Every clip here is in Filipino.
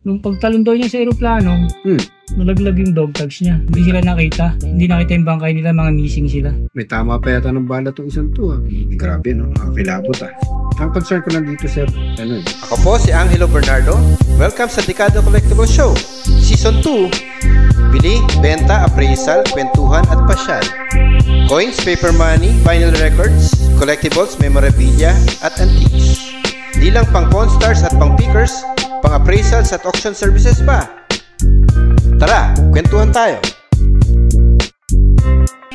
nung pagtalon daw niya sa aeroplano, nalaglag yung dog tags niya. Hindi sila nakita. Hindi nakita yung bangkay nila, mga missing sila. May tama pa yata ng bala itong isang to. Grabe, no? Nakakilabot Ang concern ko lang dito, sir, Ako po si Angelo Bernardo. Welcome sa Dekado Collectible Show, Season 2. Bili, benta, appraisal, kwentuhan at pasyal. Coins, paper money, vinyl records, collectibles, memorabilia at antiques. Di lang pang pawn stars at pang pickers, pang appraisals at auction services pa. Tara, kwentuhan tayo.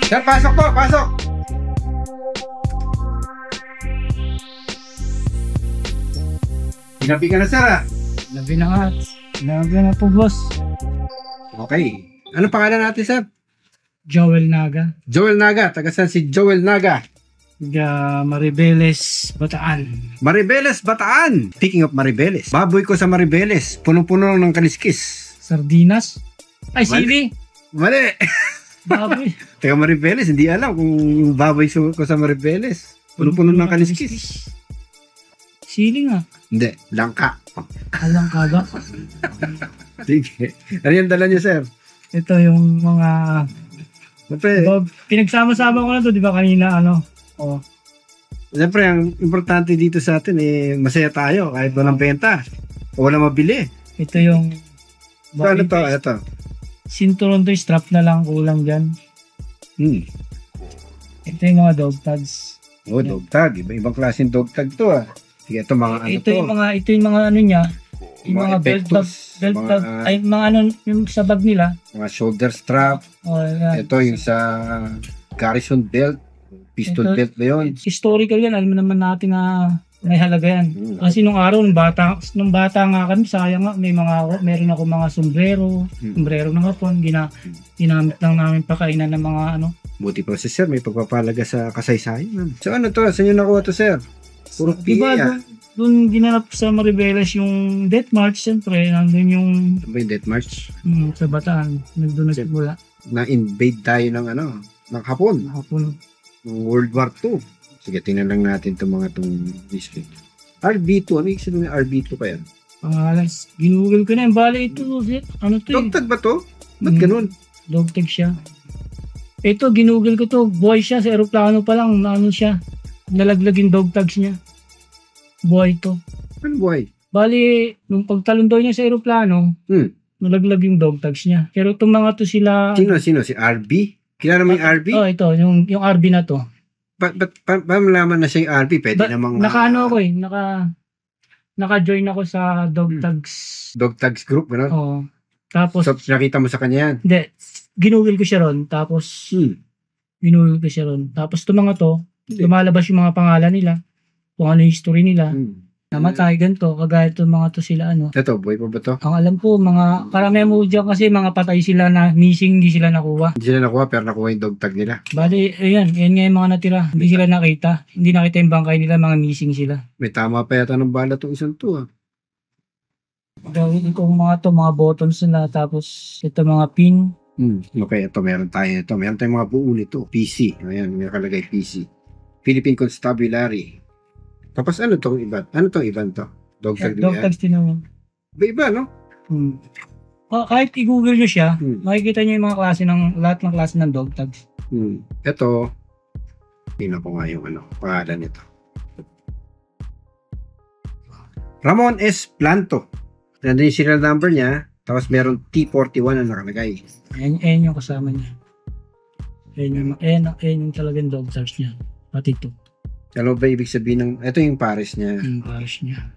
Sir, pasok po! Pasok! Ginabi ka na, sir, Labi na nga. Labi na po, boss. Okay. Anong pangalan natin, sir? Joel Naga. Joel Naga. Taga saan si Joel Naga? Maribeles, Bataan. Maribeles, Bataan. Speaking of Maribeles, baboy ko sa Maribeles. Punong-puno ng kaliskis. Sardinas? Ay, sili. Mali. Baboy. Taga Maribeles, hindi alam kung yung baboy ko sa Maribeles. Punong-puno ng kaliskis. Sili nga. Hindi, langka. Alang kaga. Sige. Ano yung dala niyo, sir? Ito yung mga... Siyempre, pinagsama-sama ko na to, di ba kanina, Oh. Siyempre, ang importante dito sa atin, masaya tayo kahit walang benta o walang mabili. Ito yung... So, ano to? Ito. Sinturon to, strap na lang, kulang dyan. Ito yung mga dog tags. Oh, dog tag. Iba-ibang klaseng dog tag to, Sige, ito mga ito yung mga ano niya, yung mga belt tag, ay mga ano yung sa bag nila, mga shoulder strap. Yeah. Ito yung sa garrison belt, pistol belt na yun. Historical yan, alam naman natin na may halaga yan. Kasi nung araw, nung bata nga kami, sayang nga, meron ako mga sombrero ng hapon, ginamit lang namin pakainan ng mga ano. Buti pa si sir, may pagpapalaga sa kasaysayan. So ano to? Saan yung nakuha to, sir? Puro diba, doon ginanap sa Maribeles yung Death March, siyempre, nandun yung... Ano ba yung Death March? Sa Bataan, nandun nagsimula. Na-invade tayo ng Hapon. World War II. Sige, tingnan lang natin itong display. RB2, ano yung sabihin ng RB2 pa yan? Ginugol ko na yung bali ito. Ano to dog tag ba to? Ba't ganun? Dog tag siya. Ito, ginugol ko to. Buhay siya, sa aeroplano pa lang, siya. Nalaglag yung dog tags niya. Buhay to. Ano buhay? Bali, nung pagtalon daw niya sa aeroplano, nalaglag yung dog tags niya. Pero itong mga to sila... Sino? Si RB? Kilala mo yung RB? Ito, yung RB na to. Ba malaman na siya yung RB? Pwede namang... Naka-ano ako naka-join ako sa dog tags. Dog tags group, gano'n? Oo. Tapos... So, nakita mo sa kanya yan? Hindi. Ginugol ko siya ron. Tapos... Ginugol ko siya ron. Tapos itong mga to, lumalabas yung mga pangalan nila. Kung ano yung history nila. Namatay, ganito. Kagaya itong mga to sila, Ito, buhay pa ba to? Ang alam ko, mga karamihan mo dyan kasi mga patay sila na missing, hindi sila nakuha. Hindi sila nakuha, pero nakuha yung dog tag nila. Bali, ayan nga yung mga natira. Hindi sila nakita. Hindi nakita yung bangkay nila, mga missing sila. May tama pa yata ng bala itong isang to, Gawin itong mga buttons nila, tapos ito mga pin. Okay, ito meron tayo ito. Meron tayong mga buo nito. PC. Ayan, may nakalagay PC. Philippine Constabulary. Tapos ano tong iba? Ano tong iba to? Dog tag Dog tags din naman. Iba, no? Kahit i-google nyo siya, makikita nyo yung mga klase lahat ng klase ng dog tags. Ito, tingnan ko nga yung pangalan nito. Ramon S. Planto. Nandun yung serial number niya. Tapos meron T41 na nakalagay. Ayan yung kasama niya. Ayan yung talagang dog tags niya. Pati ito. Ano ba ibig sabihin ng... Ito yung pares niya. Yung pares niya.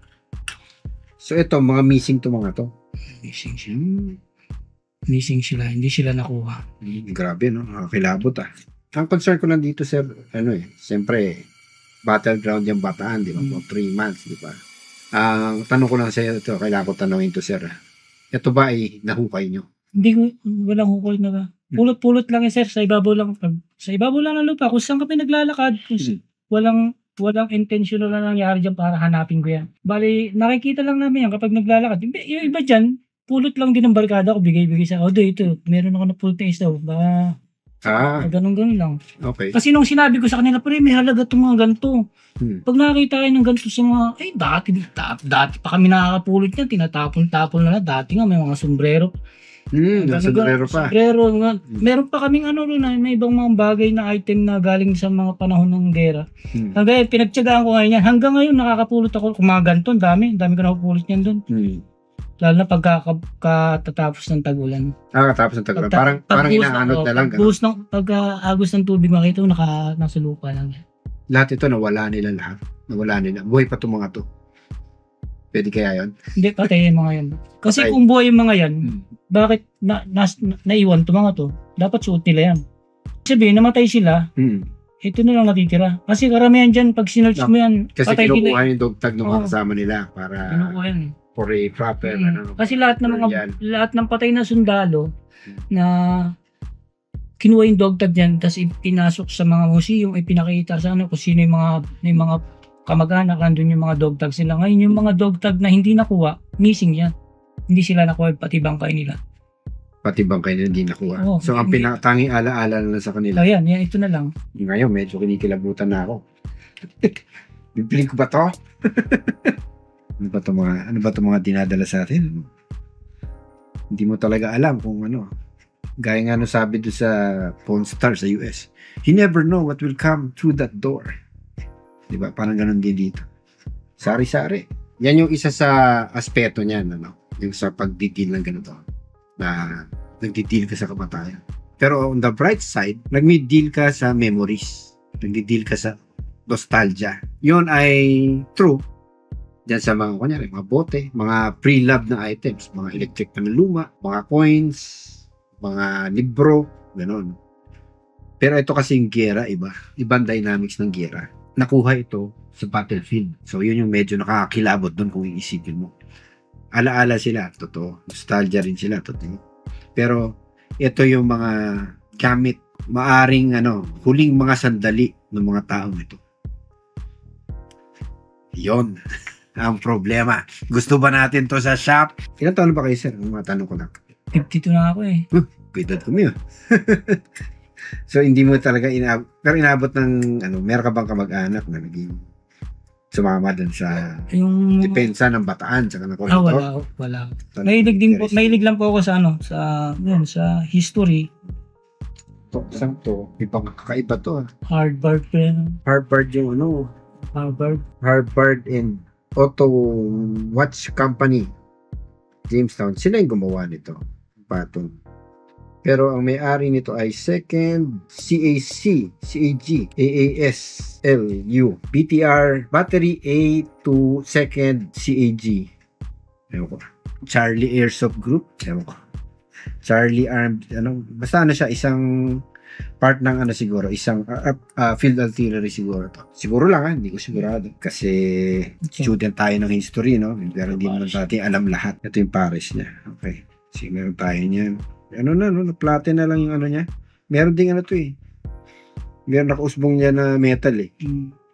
So ito, mga missing to mga to. Missing siya. Missing sila. Hindi sila nakuha. Grabe, no? Nakakilabot, Ang concern ko lang dito, sir, siyempre, battleground yung Bataan, di ba? 3 months, di ba? Ang tanong ko lang sa iyo, kailangan ko tanongin to, sir. Ito ba ay nahukay nyo? Hindi ko, walang hukay na ba? Pulot-pulot lang sir, sa ibabaw lang. Sa ibabaw lang ng lupa, kung saan kami naglalakad, walang intentional na nangyari dyan para hanapin ko yan. Bali, nakikita lang namin yan kapag naglalakad. Yung iba dyan, pulot lang din ng barkada ko, bigay-bigay sa, ito, meron ako na pulot na isa. Ganun lang. Okay. Kasi nung sinabi ko sa kanila, pre, may halaga itong mga ganito. Pag nakakita kayo ng ganito sa mga, dati pa kami nakakapulot niyan, tinatapon-tapon na lang. Dati nga may mga sombrero. Sombrero pa. Sombrero. Meron pa kaming may ibang mga bagay na item na galing sa mga panahon ng gera. Hanggang pinagtyagaan ko ngayon yan. Hanggang ngayon nakakapulot ako. Kung mga ganito, dami ko nakapulot niyan doon. Lalo na pagkatapos ng tagulan. Katapos ng tagulan. Parang inaanod na lang. Pagka-agos ng tubig makita mo, nasa lupa lang. Lahat ito nawala nila lahat. Buhay pa itong mga to. Pwede kaya yun? Hindi, patay yung mga yan. Kasi kung buhay yung mga yan, bakit naiwan itong mga to? Dapat suot nila yan. Sabihin, namatay sila, ito na lang natitira. Kasi karamihan dyan, pag sinerch mo yan, kasi patay nila. Kasi kinukuha yung dog tag ng mga kasama nila para kinukuha yan. For a proper kasi lahat ng patay na sundalo na kinuha yung dog tag yan, tapos pinasok sa mga museum, ipinakita sa kung sino yung mga kamag-anak, nandun yung mga dog tag sila. Ngayon yung mga dog tag na hindi nakuha, missing yan. Hindi sila nakuha, pati bangkay nila. Pati bangkay nila hindi nakuha. So ang pinatanging alaala na sa kanila. Yan, ito na lang. Ngayon medyo kinikilabutan na ako. Bibili ko ba to? Ano ba to mga dinadala sa atin? Hindi mo talaga alam kung ano. Gaya nga sabi doon sa Pawn Star sa US. You never know what will come through that door. Diba? Parang ganun din dito. Sari-sari. Yan yung isa sa aspeto niyan, yung sa pagdidil ng ganito. Na nagdidil ka sa kamatayan. Pero on the bright side, nagmi-deal ka sa memories. Nagdi-deal ka sa nostalgia. Yun ay true. Diyan sa mga bote, mga pre-loved na items, mga electric na luma, mga coins, mga libro, gano'n. Pero ito kasing gera, ibang dynamics ng gera. Nakuha ito sa battlefield. So yun yung medyo nakakakilabot doon kung iisipin mo. Alaala sila, totoo. Nostalgia rin sila, totoo. Pero ito yung mga gamit, maaring huling mga sandali ng mga taong ito. Yon ang problema. Gusto ba natin to sa shop? Ilan taon ba kayo, sir? Ang mga tanong ko lang. 52 na ako eh. Pwede kami yun. So, hindi mo talaga pero inabot ng, meron ka bang kamag-anak na naging sumama dun sa yung depensa ng Bataan tsaka ng Corridor? Wala. Mahilig lang po ako sa history. Isang to, ibang kakaiba to. Harvard yung Harvard and Auto Watch Company, Jamestown. Sila yung gumawa nito. Patong. Pero ang may-ari nito ay Second CAG, AASLU, BTR, Battery A to Second CAG. Ewan ko. Charlie Airsoft Group. Ewan ko. Charlie Armed, basta siya, isang part ng siguro, isang field artillery siguro to. Siguro lang, hindi ko sigurado. Kasi student tayo ng history, pero hindi naman natin alam lahat. Ito yung pares niya. Okay. Sige, meron tayo niyan. Plate na lang yung niya. Meron ding to eh. Meron nakausbong niya na metal eh.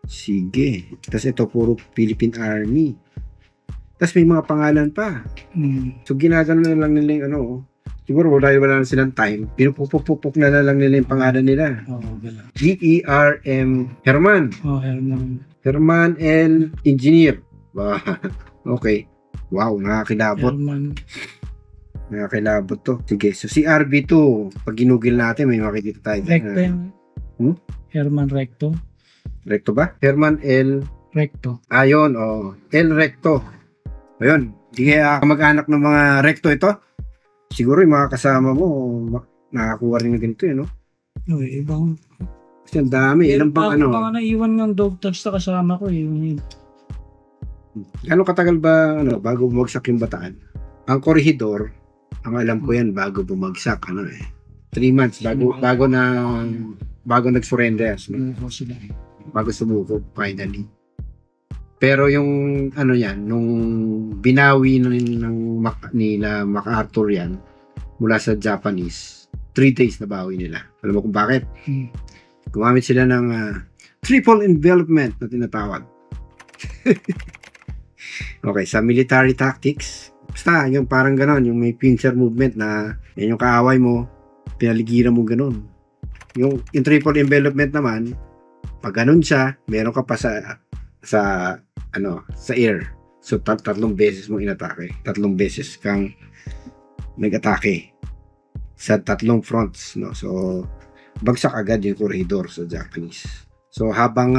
Sige. Tapos ito puro Philippine Army. Tapos may mga pangalan pa. So ginagano na lang nila yung siguro wala na silang time. Pinupupupuk na lang nila yung pangalan nila. GERM Herman. Herman L. Engineer. Okay. Wow, nakakilabot. Nakakilabot to. Sige, so si RB2, pag ginugil natin, may makikita tayo. Recto yan. Herman Recto. Recto ba? Herman L. Recto. Ayun, L. Recto. Ayun, di kaya kamag-anak ng mga Recto ito? Siguro yung mga kasama mo, nakakuha rin ng ganito Ibang. Kasi ang dami, ilang bang Baka naiwan ng dog tags sa kasama ko Ano katagal ba, bago bumagsak yung Bataan? Ang Corregidor, ang alam ko yan, bago bumagsak, 3 months, bago nag-surrender. Bago sumuko, finally. Pero yung, nung binawi nila MacArthur yan, mula sa Japanese, 3 days na bawi nila. Alam mo kung bakit? Gumamit sila ng triple envelopment na tinatawag. Okay, sa military tactics, basta yung parang ganon, yung may pincer movement na yan yung kaaway mo, pinaligiran mo ganon. Yung triple envelopment naman, pag ganun siya, meron ka pa sa air. So, tatlong beses mo inatake. Tatlong beses kang nag-atake sa tatlong fronts, no? So, bagsak agad yung corridor sa Japanese. So, habang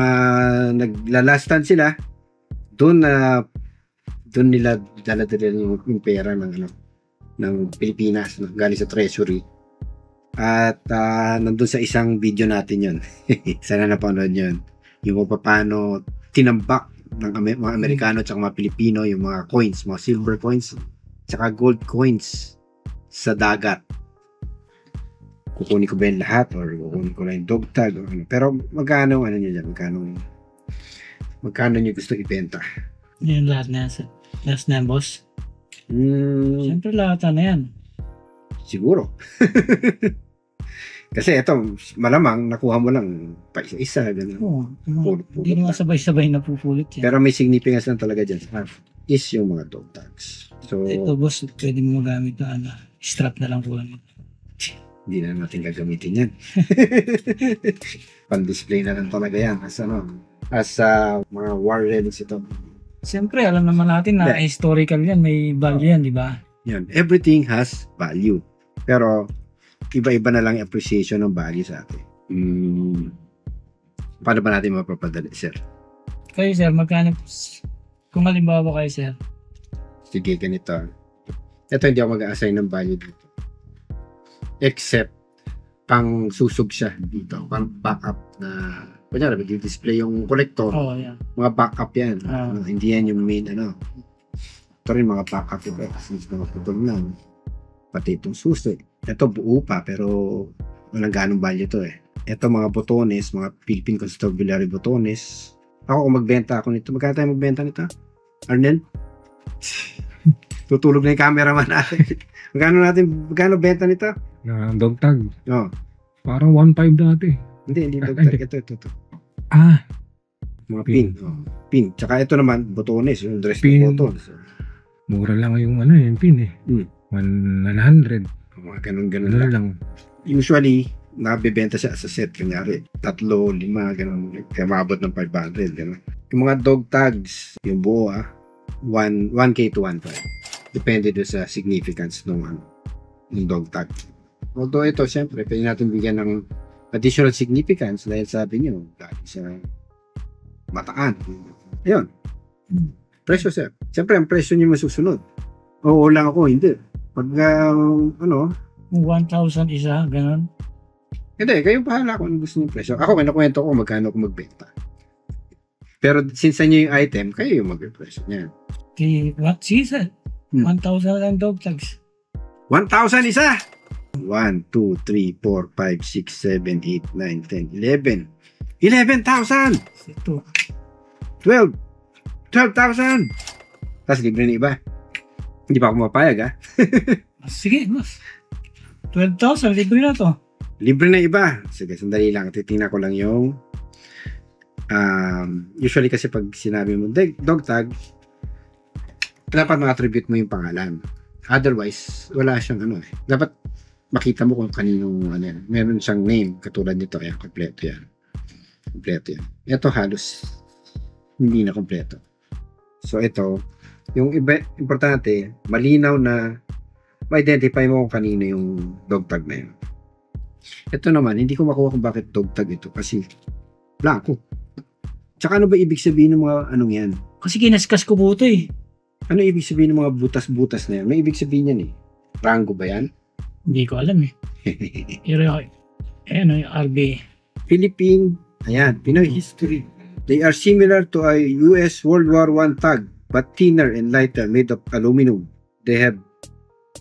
naglalastan sila, doon nila dala-dala yung pera ng Pilipinas, no? Galing sa treasury. At nandun sa isang video natin yun. Sana napanood yun. Yung paano tinambak ng mga Amerikano at mga Pilipino yung mga coins, mga silver coins tsaka gold coins sa dagat. Kukunin ko ba yung lahat or kukunin ko lang yung dog tag or ano. Pero magkano nyo dyan? Magkano nyo gusto ibenta? Yan lahat na yan, sir. Last na yan, boss. Siyempre lahat na yan. Siguro. Kasi ito, malamang nakuha mo lang pa isa-isa. Oo. Hindi naman sabay-sabay na pupulit yan. Pero may significance lang talaga dyan. Is yung mga dog tags. So, ito, boss, pwede mo magamit na strap na lang po lang. Hindi na natin gagamitin yan. Pan-display na lang talaga yan. As mga war relics ito. Siyempre, alam naman natin na historical yan. May value yan, di ba? Yan. Everything has value. Pero, iba-iba na lang yung appreciation ng value sa atin. Paano ba natin mapapadali, sir? Kayo, sir, magkano? Kung halimbawa kayo, sir. Sige, ganito. Ito, hindi ako mag-assign ng value dito. Except, pang susog siya dito. Pang backup na, kunyari, mag-display yung collector. Oh, yeah. Mga backup yan. Hindi yan yung main, Ito rin mga backup yung since mga putol lang. Pati itong suso. Ito buo pa, pero walang ganong value to eh. Ito mga botones, mga Philippine Constabulary botones. Ako kung magbenta ako nito, magkano tayo magbenta nito? Arnel? Tutulog na yung cameraman natin. Magkano benta nito? Dog tag. Oh. Parang 1.5 dati. Hindi dog tag. Ito. Mga pin. Pin. Tsaka ito naman, botones. Yung dress pin. na botones. Mura lang yung yung pin eh. 100. Mga ganun lang. Usually, nabibenta siya sa set. Kunyari, 3, 5, ganun. Kaya maabot ng 500. Ganun. Yung mga dog tags, yung buo 1K to 1.5. Depende doon sa significance ng dog tag. Although ito, siyempre, pwede natin bigyan ng additional significance dahil sabi nyo, dahil sa mataan. Ayun. Presyo, sir. Siyempre, ang presyo nyo masusunod. Oo lang ako, hindi. Pag, 1,000 isa, ganun. Hindi, kayo bahala kung ano gusto nyo presyo. Ako, nakwento ko magkano ako magbenta. Pero since nyo yung item, kayo yung mag-presyo niyan. Okay, what? Sige, sir. 1,000 lang dog tags. 1,000 isa! 1, 2, 3, 4, 5, 6, 7, 8, 9, 10, 11. 11,000! Ito. 12,000! Tapos libre na iba. Hindi pa ako mapayag, Sige, boss. 12,000, libre na to. Libre na iba. Sige, sandali lang. Titingnan ko lang yung usually kasi pag sinabi mo dog tag, dapat ma-attribute mo yung pangalan. Otherwise, wala siyang dapat makita mo kung kaninong meron siyang name katulad nito. Ayan, kompleto yan. Ito halos hindi na kompleto. So ito, yung iba, importante, malinaw na ma-identify mo kung kanino yung dog tag na yun. Ito naman, hindi ko makuha kung bakit dog tag ito kasi blanco. Tsaka ano ba ibig sabihin ng mga yan? Kasi kinaskas ko po ito eh. Ano ibig sabihin ng mga butas-butas na yan? May ibig sabihin yan eh. Rango ba yan? Hindi ko alam eh. Pero, yung RB. Pinoy history. They are similar to a US World War I tag, but thinner and lighter, made of aluminum. They have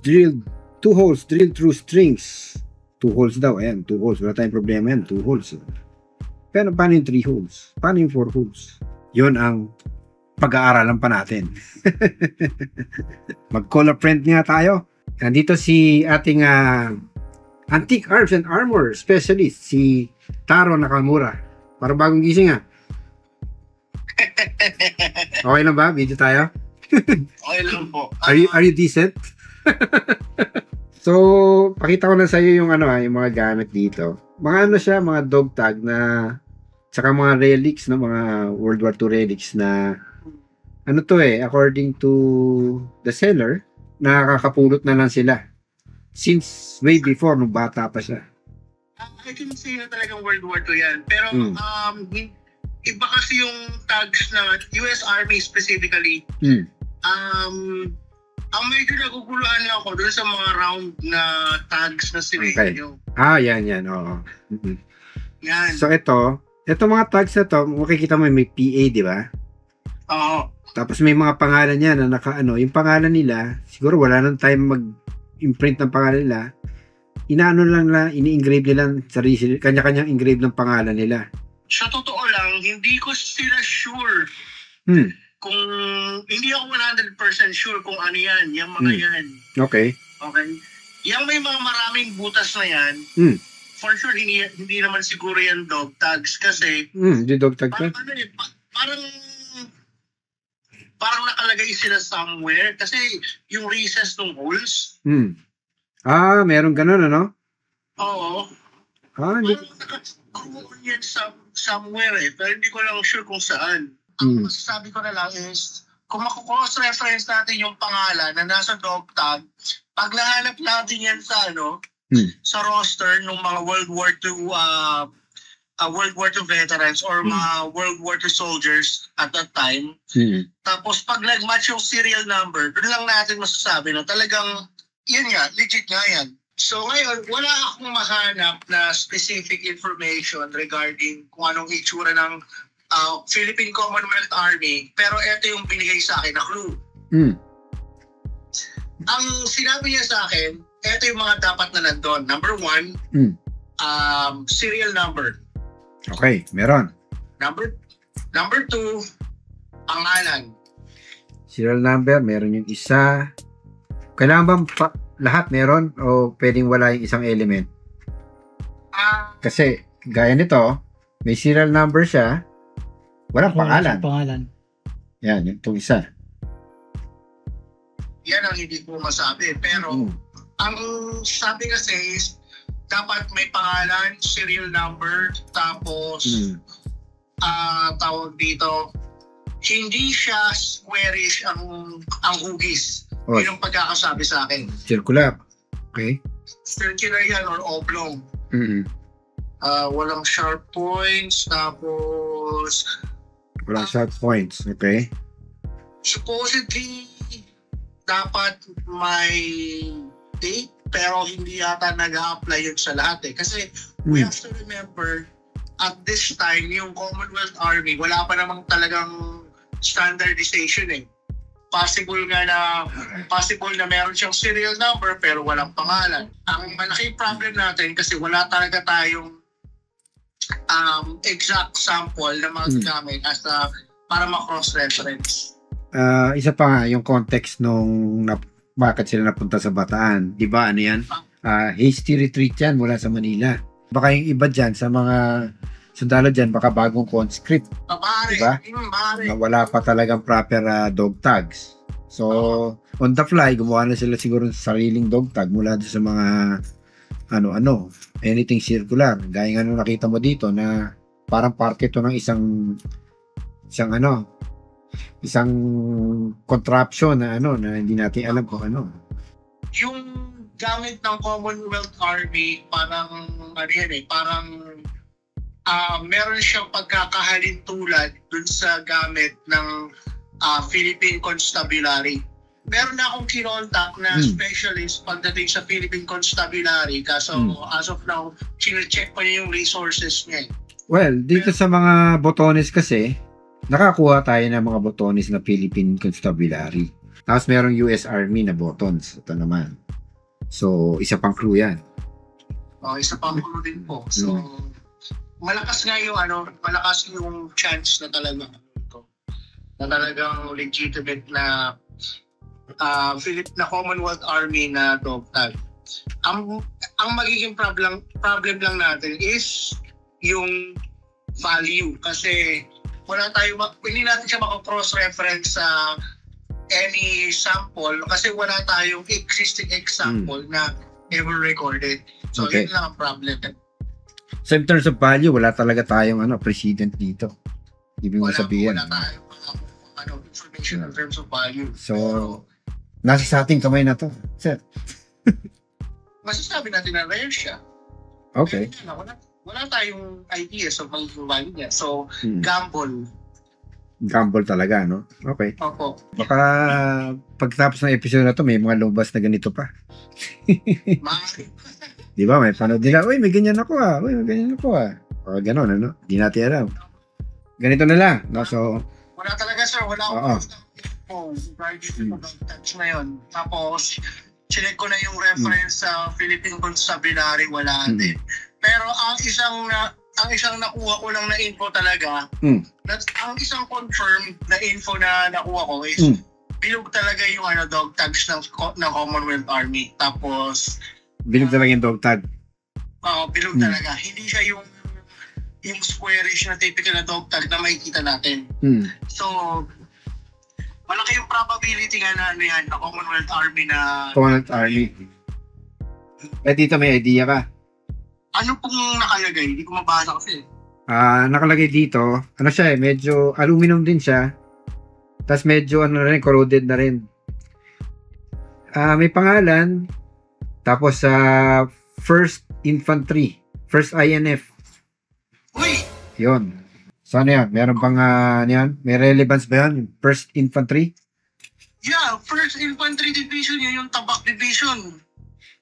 drilled 2 holes drilled through strings. 2 holes daw. Ayan, 2 holes. Wala tayong problema yan. 2 holes. Pero paano yung 3 holes? Paano yung 4 holes? Yun ang pag-aaralan pa natin. Mag-color print nga tayo. Nandito si ating Antique Arms and Armor specialist, si Taro Nakamura. Para bagong gising Okay lang ba? Video tayo? Okay lang po. Are you decent? So, pakita ko na sa iyo yung yung mga gamit dito. mga ano siya, mga dog tag na tsaka mga relics, no, mga World War II relics na ano to according to the seller, nakakapulot na lang sila since way before nung bata pa siya. I can say na talagang World War II yan. Pero iba kasi yung tags ng US Army specifically. Ang medyo naguguluhan lang ako doon sa mga round na tags na sirenyo. Yan, oo. Yan. So ito mga tags na to, makikita mo may PA, di ba? Oo. Tapos may mga pangalan niya na yung pangalan nila, siguro wala nang time mag-imprint ng pangalan nila. Ini-engrave nila sarili, kanya-kanyang engrave ng pangalan nila. Sa totoo lang, hindi ko sila sure. Kung hindi ako 100% sure kung ano yan, yung mga yan. Okay. Yung may mga maraming butas na yan, for sure hindi naman siguro yan dog tags kasi hindi dog tag pa. Parang nakalagay sila somewhere kasi yung recess ng holes. Meron ganun, ano? Oo. Hindi. Parang yan somewhere pero hindi ko lang sure kung saan. Ang masasabi ko na lang is, kung cross-reference natin yung pangalan na nasa dog tag, pag nahanap natin yan sa sa roster ng mga World War II veterans or mga World War II soldiers at that time, tapos pag nag-match yung serial number, doon lang natin masasabi na talagang, yun nga, legit nga yan. So ngayon, wala akong mahanap na specific information regarding kung anong itsura ng Philippine Commonwealth Army, pero ito yung binigay sa akin na clue. Ang sinabi niya sa akin, ito yung mga dapat na nandun. Number 1, serial number. Okay, meron. Number 2, pangalan. Serial number, meron yung isa. Kailangan ba lahat meron o pwedeng wala yung isang element? Kasi, gaya nito, may serial number siya, walang pangalan. Yan, itong isa. Yan ang hindi ko masabi. Pero, ang sabi kasi is, dapat may pangalan, serial number, tapos, tawag dito, hindi siya squarish ang hugis. Yun ang pagkakasabi sa akin. Circular. Okay. Circular yan or oblong. Walang sharp points, tapos walang sharp points, okay. Supposedly dapat may date pero hindi yata nag-a-apply yun sa lahat kasi we have to remember at this time yung Commonwealth Army wala pa namang talagang standardization possible na meron siyang serial number pero walang pangalan. Ang malaking problem natin kasi wala talaga tayong exact sample na magagamit para ma-cross-reference. Isa pa nga, yung context nung bakit sila napunta sa Bataan. Di ba, ano yan? Hasty retreat yan mula sa Manila. Baka yung iba dyan, sa mga sundalo dyan, baka bagong conscript. Diba? Na wala pa talagang proper dog tags. So, on the fly, gumawa na sila siguro sa sariling dog tag mula sa mga anything circular. Gaya nga nung nakita mo dito na parang parte to ng isang contraption na na hindi natin alam kung ano. Yung gamit ng Commonwealth Army parang meron siyang pagkakahalin tulad dun sa gamit ng Philippine Constabulary. Meron na akong kinontak na specialist pagdating sa Philippine Constabulary kaso as of now, sine-check pa niya yung resources niya. Well, dito sa mga botones kasi, nakakuha tayo ng mga botones na Philippine Constabulary. Tapos merong US Army na buttons. Ito naman. So, isa pang clue yan. Isa pang clue din po. So, malakas yung chance na talagang legitimate na Commonwealth Army na dog tag. Ang magiging problem lang natin is yung value kasi hindi natin siya maka-cross-reference sa any sample kasi wala tayong existing example na ever recorded. So, okay. Yun lang ang problem. So in terms of value, wala talaga tayong precedent dito. Ibig mo sabihin. Wala tayong information in terms of value. So, nasa sa ating kamay na to, sir. Masasabi natin na rare siya. Okay. Pero wala tayong idea sa value niya. So, gamble. Gamble talaga, no? Okay. Opo. Baka pagtapos ng episode na to, may mga lumabas na ganito pa. Di ba? May panood nila, uy, may ganyan ako ah. Uy, may ganyan ako ah. O gano'n, ano? Di natin alam. Ganito na lang, no? So, wala talaga, sir. Wala akong touch ngayon. Tapos, chinek ko na yung reference sa Philippine Constabulary, wala din. Pero ang isang nakuha ko lang na info talaga, ang isang confirmed na info na nakuha ko is bilog talaga yung dog tags ng Commonwealth Army. Tapos bilog talaga yung dog tag. Bilog talaga. Hindi siya yung squarish na typical na dog tag na makikita natin. So, malaki yung probability nga na na Commonwealth Army na... Commonwealth Army. Dito may idea ka? Ano pong nakalagay? Hindi ko mabasa kasi. Nakalagay dito, siya medyo aluminum din siya. Tapos medyo corroded na rin. May pangalan. Tapos First Infantry. First INF. Uy! Yun. So ano yan? Meron pang yan? May relevance ba yan? First Infantry? Yeah, First Infantry Division. Yun yung Tabak Division.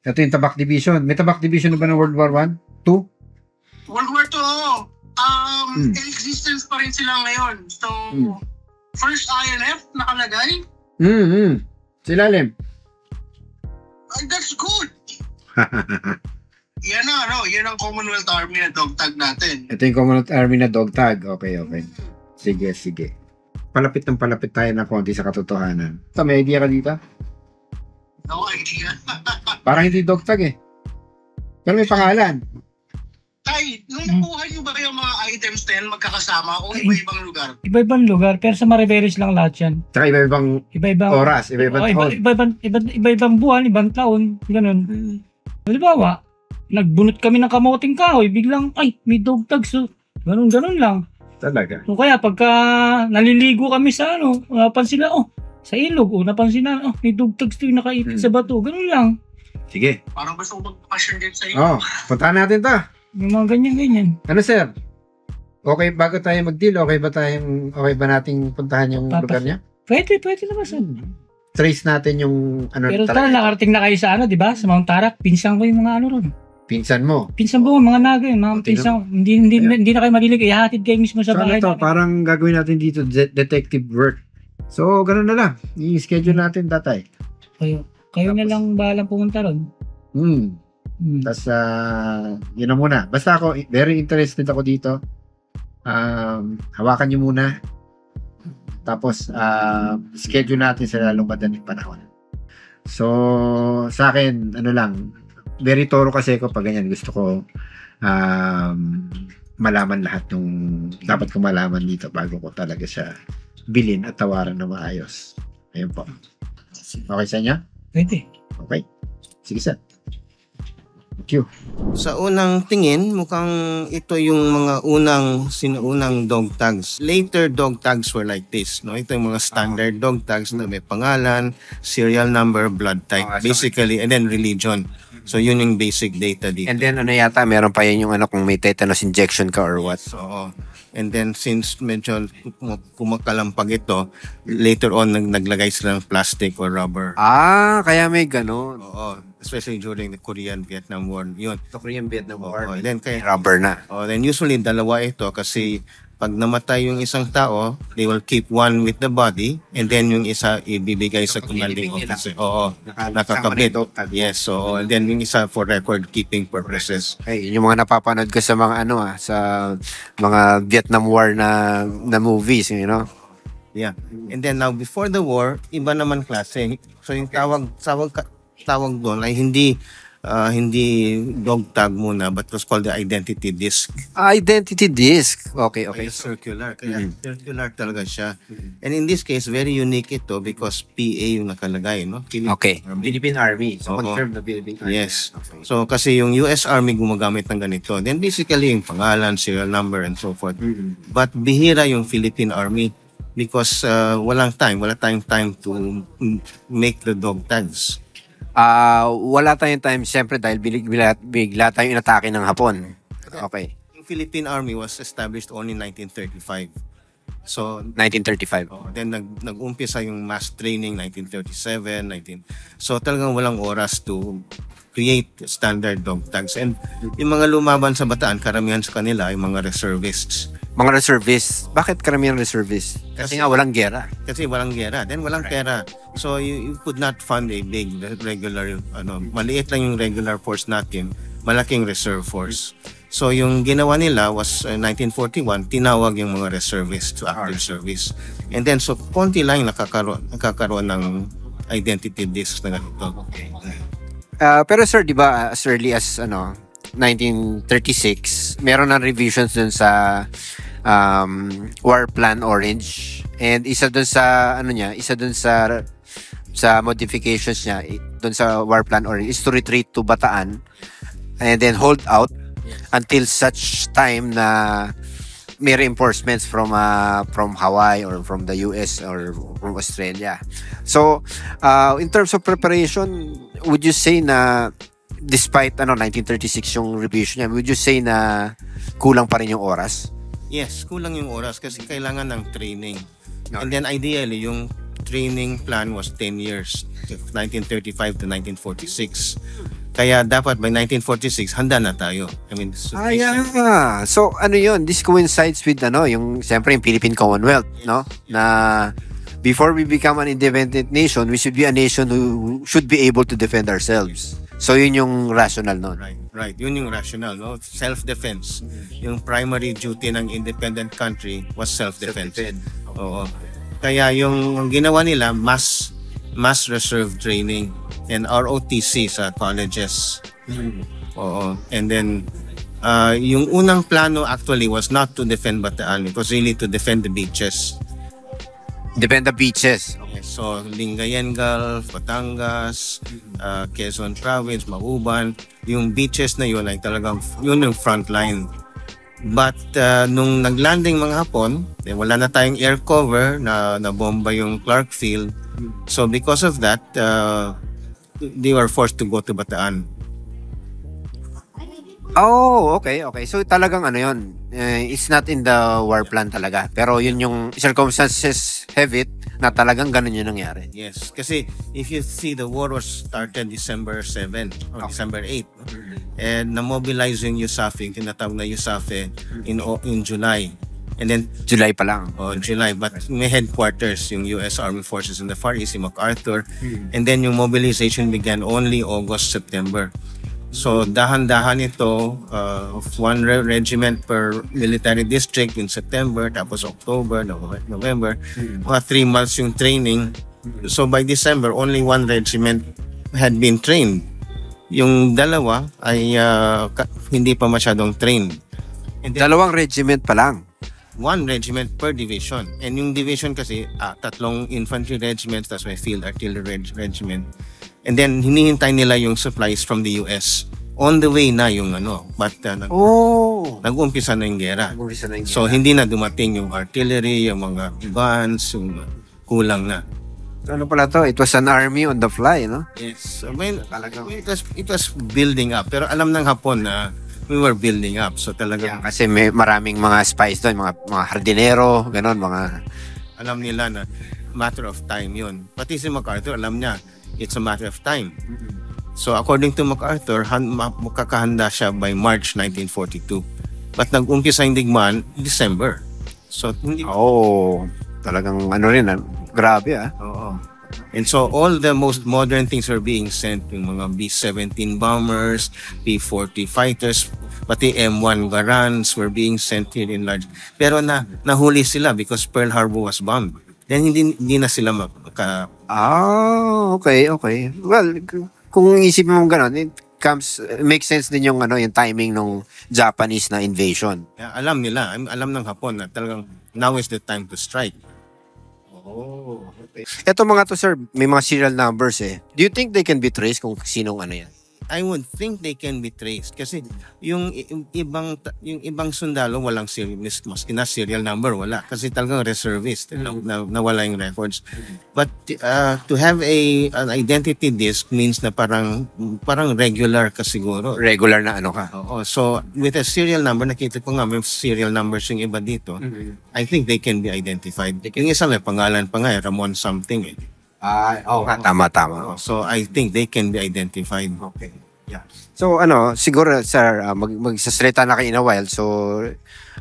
Ito yung Tabak Division. May Tabak Division na ba ng World War I? 2? World War II, in existence pa rin sila ngayon. So, First INF nakalagay? Silalim. That's good. Yan ang Commonwealth Army na dog tag natin. Ito yung Commonwealth Army na dog tag. Okay. Sige. Palapit tayo na konti sa katotohanan. Ito, may idea ka dito? No idea. Parang hindi dog tag eh. Pero may pangalan. Tay, nung nakuha nyo ba yung mga items na yan magkakasama o iba-ibang lugar? Iba-ibang lugar, pero sa Mariveles lang lahat yan. Tsaka iba-ibang oras, iba-ibang taon. Iba-ibang buwan, ibang taon, ganun. Halimbawa, nagbunot kami ng kamoting kahoy, biglang, may dog tag, so, ganun lang. Talaga. So kaya pagka naliligo kami sa napansin na, sa ilog, napansin na, may dog tags yung nakaipit sa bato, ganun lang. Sige. Parang gusto ko mag-passion din sa iyo. Puntahan natin to. Yung mga ganyan. Ano sir? Okay, bago tayo mag-deal, okay ba nating puntahan yung lugar niya? Pwede naman sir. Trace natin yung Pero nakarating na kayo sa di ba? Sa Mount Tarak, pinsan ko yung mga ron. Pinsan mo? Pinsan ko, mga naga yun, mga pinsan. Hindi na kayo malilig, ihatid kayo mismo sa bahay. So parang gagawin natin dito, detective work. So, ganun na lang. I-schedule natin, tatay. Kayo na lang bahalang pumunta ron. Tapos, yun na muna. Basta ako, very interested ako dito. Hawakan nyo muna. Tapos, schedule natin sa lalong madaling panahon. So, sa akin, very thorough kasi ako pag ganyan. Gusto ko malaman lahat ng dapat ko malaman dito bago ko talaga siya bilhin at tawaran na maayos. Ayun po. Okay sa inyo? Pwede. Okay. Sige, sir. Thank you. Sa unang tingin, mukhang ito yung mga sinuunang dog tags. Later dog tags were like this, no? Ito yung mga standard dog tags na may pangalan, serial number, blood type, basically, and then religion. So yun yung basic data dito. And then yata meron pa yun yung kung may tetanus injection ka or what. So, and then since medyo kumakalampag ito, later on naglagay sila ng plastic or rubber. Kaya may ganun. Oo. Especially during the Korean-Vietnam War. Yun. The Korean-Vietnam War. Then rubber na. Then usually dalawa ito kasi pag namatay yung isang tao, they will keep one with the body and then yung isa ibibigay sa commanding officer. Nakakabit. Yes. So, and then yung isa for record-keeping purposes. Hey, yun yung mga napapanood ko sa mga sa mga Vietnam War na movies, you know? Yeah. And then now, before the war, iba naman klase. So, yung tawag doon ay hindi hindi dog tag muna, but was called the identity disc. Identity disc. Okay. Kaya circular. Kaya circular talaga siya. And in this case, very unique ito because PA yung nakalagay, no? Okay. Philippine Army. So, Oo. confirmed na Philippine Army. Yes. Okay. So, kasi yung US Army gumagamit ng ganito. Then basically, yung pangalan, serial number, and so forth. But bihira yung Philippine Army because wala tayong time to make the dog tags. Wala tayong time, siyempre, dahil bigla tayong inatake ng Hapon. Okay. Yung Philippine Army was established only in 1935. So, 1935. then nag-umpisa yung mass training 1937, So talagang walang oras to create standard dog tags. And yung mga lumaban sa Bataan, karamihan sa kanila yung mga reservists. Mga reservists. Bakit karamihan reservists? Kasi nga walang gera. Kasi walang gera, then walang pera. So you could not fund a big regular, maliit lang yung regular force natin, malaking reserve force. So yung ginawa nila was 1941, tinawag yung mga reservists to active service. And then so konti lang yung nakakaroon ng identity discs na ganito. Pero sir, di ba, as early as 1936, meron ng revisions dun sa War Plan Orange. And isa dun sa sa modifications niya dun sa War Plan Orange is to retreat to Bataan and then hold out until such time na may reinforcements from Hawaii or from the US or from Australia. So, in terms of preparation, would you say na despite 1936 yung revision niya, would you say na kulang pa rin yung oras? Yes, kulang yung oras kasi kailangan ng training. And then ideally, yung training plan was 10 years, 1935 to 1946. Kaya dapat by 1946, handa na tayo. I mean, So, ano yun? This coincides with, yung, siyempre, yung Philippine Commonwealth, no? Na, before we become an independent nation, we should be a nation who should be able to defend ourselves. So, yun yung rational, no? Right. Yun yung rational, no? Self-defense. Yung primary duty ng independent country was self-defense. Oo. Kaya yung ginawa nila, mass reserve training and ROTC sa colleges. Oo. And then, yung unang plano actually was not to defend Bataan. It was really to defend the beaches. Defend the beaches. Okay. So, Lingayen Gulf, Batangas, Quezon Province, Mauban, yung beaches na yun ay talagang, yun yung front line. But nung naglanding mga Hapon, wala na tayong air cover na bomba yung Clark Field. So because of that, they were forced to go to Bataan. Oh, okay. So talagang yun, it's not in the war plan talaga. Pero yun yung circumstances have it na talagang ganun yung nangyari. Yes, kasi if you see, the war was started December 7 or December 8. And na-mobilize yung USAFE, yung tinatawag na USAFE in July. And then July pa lang. July, but may headquarters yung US Army Forces in the Far East, yung MacArthur. And then yung mobilization began only August, September. So dahan-dahan ito, one regiment per military district in September, tapos October, November, mga 3 months yung training. So by December, only one regiment had been trained. Yung dalawa ay hindi pa masyadong trained. And then, 2 regiment pa lang. 1 regiment per division. And yung division kasi, 3 infantry regiments, tas may field artillery regiment. And then, hinihintay nila yung supplies from the US. On the way na yung but nag-umpisa na yung gera. So, hindi na dumating yung artillery, yung mga guns, yung kulang na. Ano pala to? It was an army on the fly, no? Yes. I mean, it was building up. Pero alam ng Hapon na we were building up. So, talagang Kasi may maraming mga spies doon, mga hardinero, ganon, mga... alam nila na matter of time yun. Pati si MacArthur, alam niya, it's a matter of time. So according to MacArthur, makakahanda siya by March 1942. But nag-umpisa yung digmaan, December. So hindi... talagang rin, grabe Oo. And so all the most modern things are being sent, yung mga B-17 bombers, B-40 fighters, pati M1 Garands were being sent here in large. Pero nahuli sila because Pearl Harbor was bombed. Then hindi na sila okay. Well, kung isipin mo gano'n, comes, makes sense din yung ano, yung timing ng Japanese na invasion. Alam nila, alam ng Hapon na talagang now is the time to strike. Ito mga to, sir, may mga serial numbers eh. Do you think they can be traced kung sinong ano yan? I would think they can be traced kasi yung ibang sundalo walang maski na serial number wala kasi talagang reservist na wala yung records. But to have an identity disc means na parang regular ka siguro. Regular na ano ka. Oo. So with a serial number, nakita ko nga may serial numbers yung iba dito. I think they can be identified. Yung isa may pangalan pa nga, Ramon something eh. Tama. So I think they can be identified. Okay. Yeah. So ano, siguro sir, magsasalita na kayo in a while. So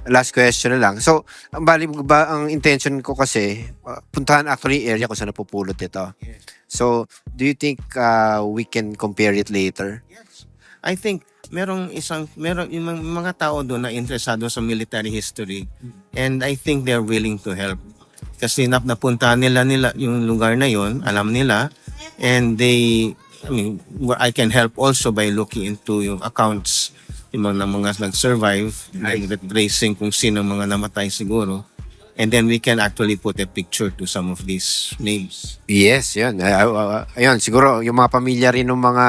last question na lang. So ang intention ko kasi puntahan actually area kung saan napupulot ito. So do you think we can compare it later? Yes. I think merong yung mga tao doon na interesado sa military history and I think they're willing to help. Kasi napuntahan nila yung lugar na yon, alam nila, and I can help also by looking into yung accounts yung mga nag-survive, tracing kung sino mga namatay siguro, and then we can actually put a picture to some of these names. Yes, yun. Ayun, siguro yung mga pamilya rin ng mga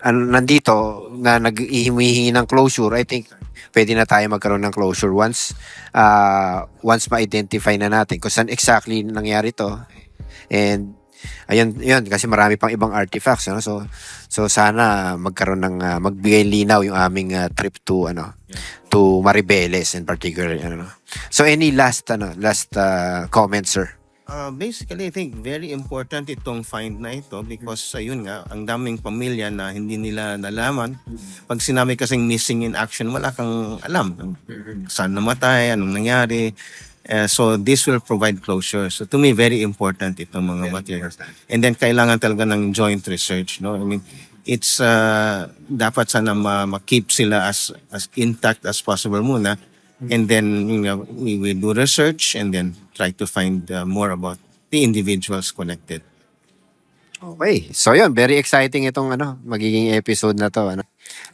nandito na naghihingi ng closure, I think pwede na tayo magkaroon ng closure once ma-identify na natin kung saan exactly nangyari to. And ayun kasi marami pang ibang artifacts, no? So sana magkaroon ng magbigay linaw yung aming trip to to Maribeles in particular, So any last comments, sir? Basically, I think very important itong find na ito because ayun nga, ang daming pamilya na hindi nila nalaman. Pag sinabi kasing missing in action, wala kang alam. Saan namatay, anong nangyari. So this will provide closure. So to me, very important itong mga materials. And then kailangan talaga ng joint research. No? I mean, it's dapat sana ma-keep sila as intact as possible muna. And then we will do research and then try to find more about the individuals connected. Okay. So yun, very exciting itong magiging episode na to.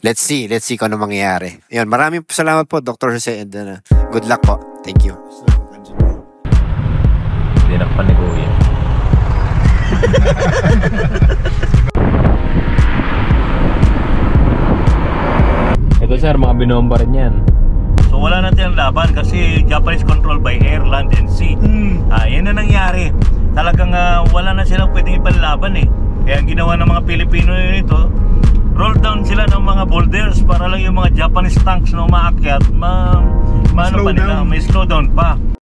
Let's see kung ano mangyayari. Yun, maraming salamat po, Dr. Jose, and good luck po. Thank you. Hindi na paniguin. Ito sir, mga binomba rin yan. So wala natin ang laban kasi Japanese controlled by air, land, and sea. Yan na nangyari. Talagang wala na silang pwedeng ipanlaban eh. Kaya ang ginawa ng mga Pilipino nito, roll down sila ng mga boulders para lang yung mga Japanese tanks na umaakyat, may slow down pa.